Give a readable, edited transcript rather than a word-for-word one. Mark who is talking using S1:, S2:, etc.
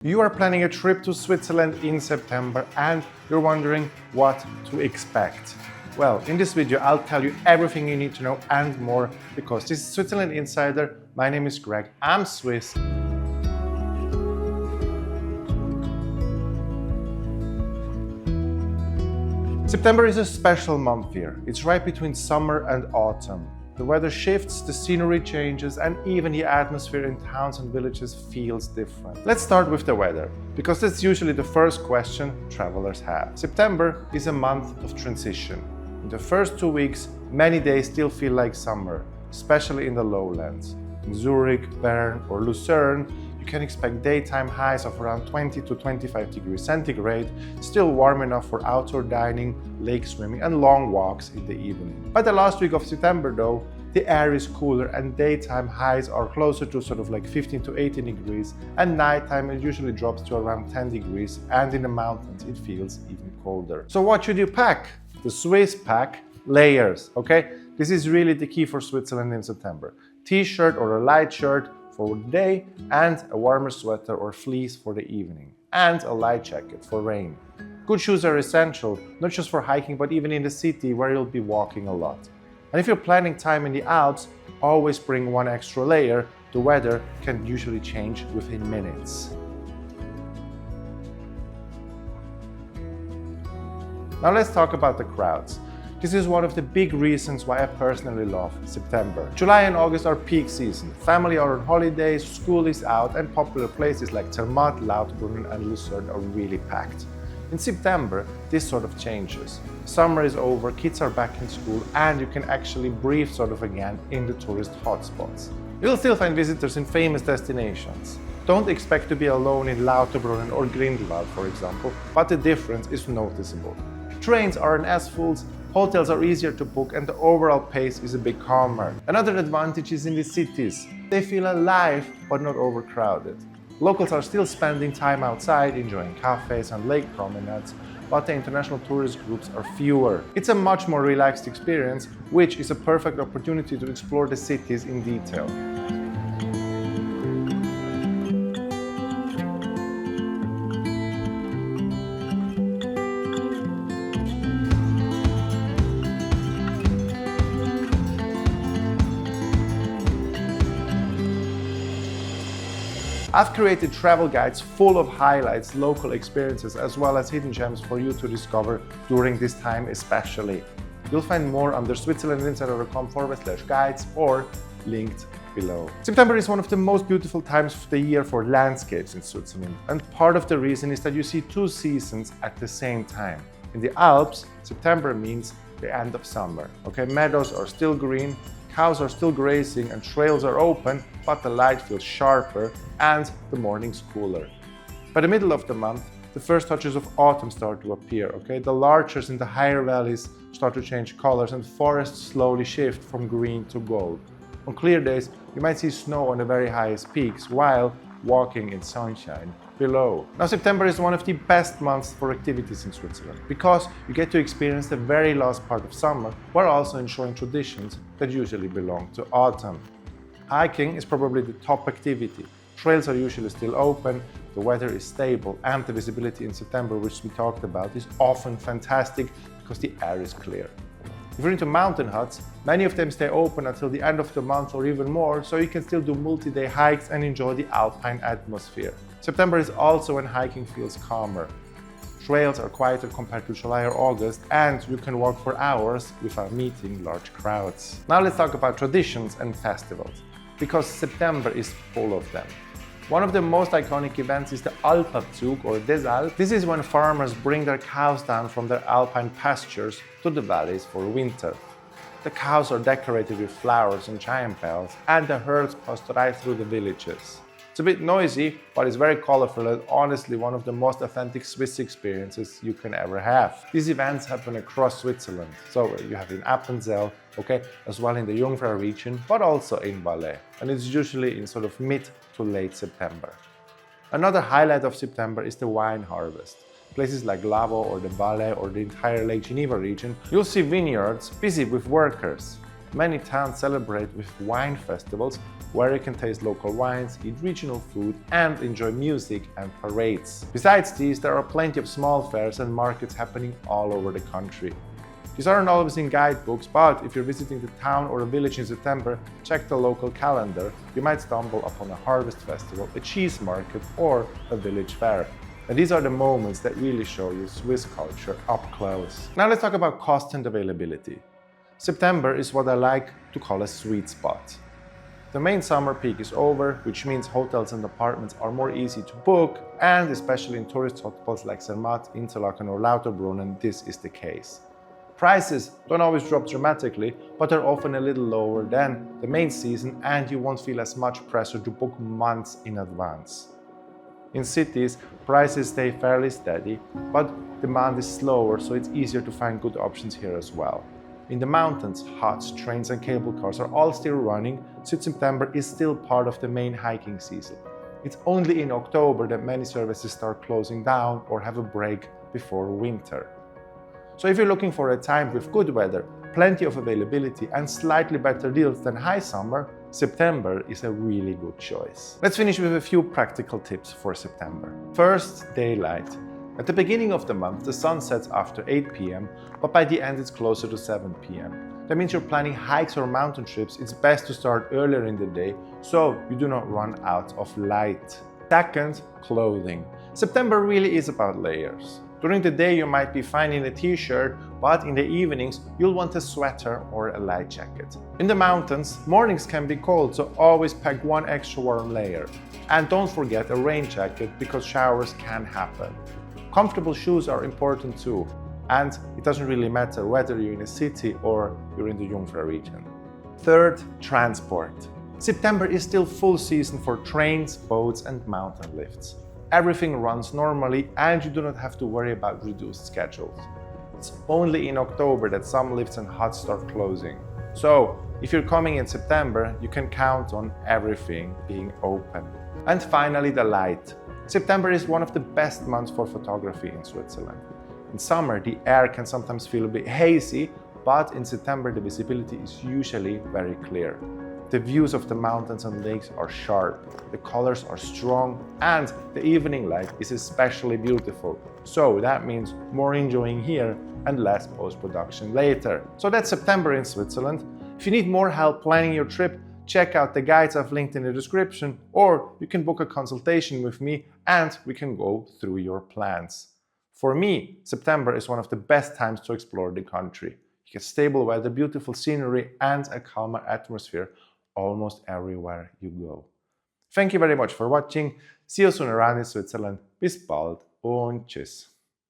S1: You are planning a trip to Switzerland in September and you're wondering what to expect. Well, in this video, I'll tell you everything you need to know and more because this is Switzerland Insider. My name is Greg. I'm Swiss. September is a special month here. It's right between summer and autumn. The weather shifts, the scenery changes, and even the atmosphere in towns and villages feels different. Let's start with the weather, because that's usually the first question travelers have. September is a month of transition. In the first 2 weeks, many days still feel like summer, especially in the lowlands. In Zurich, Bern, or Lucerne, you can expect daytime highs of around 20 to 25 degrees centigrade, still warm enough for outdoor dining, lake swimming, and long walks in the evening. By the last week of September, though, the air is cooler and daytime highs are closer to sort of like 15 to 18 degrees, and nighttime it usually drops to around 10 degrees, and in the mountains it feels even colder. So what should you pack? The Swiss pack layers, okay? This is really the key for Switzerland in September. T-shirt or a light shirt for the day, and a warmer sweater or fleece for the evening, and a light jacket for rain. Good shoes are essential, not just for hiking, but even in the city where you'll be walking a lot. And if you're planning time in the Alps, always bring one extra layer. The weather can usually change within minutes. Now let's talk about the crowds. This is one of the big reasons why I personally love September. July and August are peak season. Family are on holidays, school is out, and popular places like Zermatt, Lauterbrunnen, and Lucerne are really packed. In September, this sort of changes. Summer is over, kids are back in school, and you can actually breathe sort of again in the tourist hotspots. You'll still find visitors in famous destinations. Don't expect to be alone in Lauterbrunnen or Grindelwald, for example, but the difference is noticeable. Trains aren't as full, hotels are easier to book, and the overall pace is a bit calmer. Another advantage is in the cities. They feel alive, but not overcrowded. Locals are still spending time outside, enjoying cafes and lake promenades, but the international tourist groups are fewer. It's a much more relaxed experience, which is a perfect opportunity to explore the cities in detail. I've created travel guides full of highlights, local experiences, as well as hidden gems for you to discover during this time especially. You'll find more under switzerlandinsider.com/guides or linked below. September is one of the most beautiful times of the year for landscapes in Switzerland, and part of the reason is that you see two seasons at the same time. In the Alps, September means the end of summer. Okay, meadows are still green, cows are still grazing, and trails are open, but the light feels sharper and the morning's cooler. By the middle of the month, the first touches of autumn start to appear, okay? The larches in the higher valleys start to change colors and forests slowly shift from green to gold. On clear days, you might see snow on the very highest peaks while walking in sunshine below. Now, September is one of the best months for activities in Switzerland because you get to experience the very last part of summer while also enjoying traditions that usually belong to autumn. Hiking is probably the top activity. Trails are usually still open, the weather is stable, and the visibility in September, which we talked about, is often fantastic because the air is clear. If you're into mountain huts, many of them stay open until the end of the month or even more, so you can still do multi-day hikes and enjoy the alpine atmosphere. September is also when hiking feels calmer. Trails are quieter compared to July or August, and you can walk for hours without meeting large crowds. Now let's talk about traditions and festivals, because September is full of them. One of the most iconic events is the Alpabzug or des Alpes. This is when farmers bring their cows down from their alpine pastures to the valleys for winter. The cows are decorated with flowers and giant bells, and the herds pass right through the villages. It's a bit noisy, but it's very colorful and honestly one of the most authentic Swiss experiences you can ever have. These events happen across Switzerland. So you have in Alpabzug, okay, as well in the Jungfrau region, but also in Valais. And it's usually in sort of mid to late September. Another highlight of September is the wine harvest. Places like Lavaux or the Valais or the entire Lake Geneva region, you'll see vineyards busy with workers. many towns celebrate with wine festivals where you can taste local wines, eat regional food, and enjoy music and parades. Besides these, there are plenty of small fairs and markets happening all over the country. These aren't always in guidebooks, but if you're visiting the town or a village in September, check the local calendar. You might stumble upon a harvest festival, a cheese market, or a village fair. And these are the moments that really show you Swiss culture up close. Now let's talk about cost and availability. September is what I like to call a sweet spot. The main summer peak is over, which means hotels and apartments are more easy to book, and especially in tourist hotspots like Zermatt, Interlaken or Lauterbrunnen, this is the case. Prices don't always drop dramatically, but are often a little lower than the main season, and you won't feel as much pressure to book months in advance. In cities, prices stay fairly steady, but demand is slower, so it's easier to find good options here as well. In the mountains, huts, trains and cable cars are all still running, so September is still part of the main hiking season. It's only in October that many services start closing down or have a break before winter. So if you're looking for a time with good weather, plenty of availability and slightly better deals than high summer, September is a really good choice. Let's finish with a few practical tips for September. First, daylight. At the beginning of the month, the sun sets after 8 p.m., but by the end it's closer to 7 p.m. That means you're planning hikes or mountain trips, it's best to start earlier in the day so you do not run out of light. Second, clothing. September really is about layers. During the day you might be fine in a t-shirt, but in the evenings you'll want a sweater or a light jacket. In the mountains, mornings can be cold, so always pack one extra warm layer. And don't forget a rain jacket because showers can happen. Comfortable shoes are important too, and it doesn't really matter whether you're in a city or you're in the Jungfrau region. Third, transport. September is still full season for trains, boats and mountain lifts. Everything runs normally and you do not have to worry about reduced schedules. It's only in October that some lifts and huts start closing. So, if you're coming in September, you can count on everything being open. And finally, the light. September is one of the best months for photography in Switzerland. In summer, the air can sometimes feel a bit hazy, but in September the visibility is usually very clear. The views of the mountains and lakes are sharp, the colors are strong, and the evening light is especially beautiful. So that means more enjoying here and less post-production later. So that's September in Switzerland. If you need more help planning your trip, check out the guides I've linked in the description, or you can book a consultation with me and we can go through your plans. For me, September is one of the best times to explore the country. You get stable weather, beautiful scenery and a calmer atmosphere almost everywhere you go. Thank you very much for watching. See you soon around in Switzerland. Bis bald und tschüss.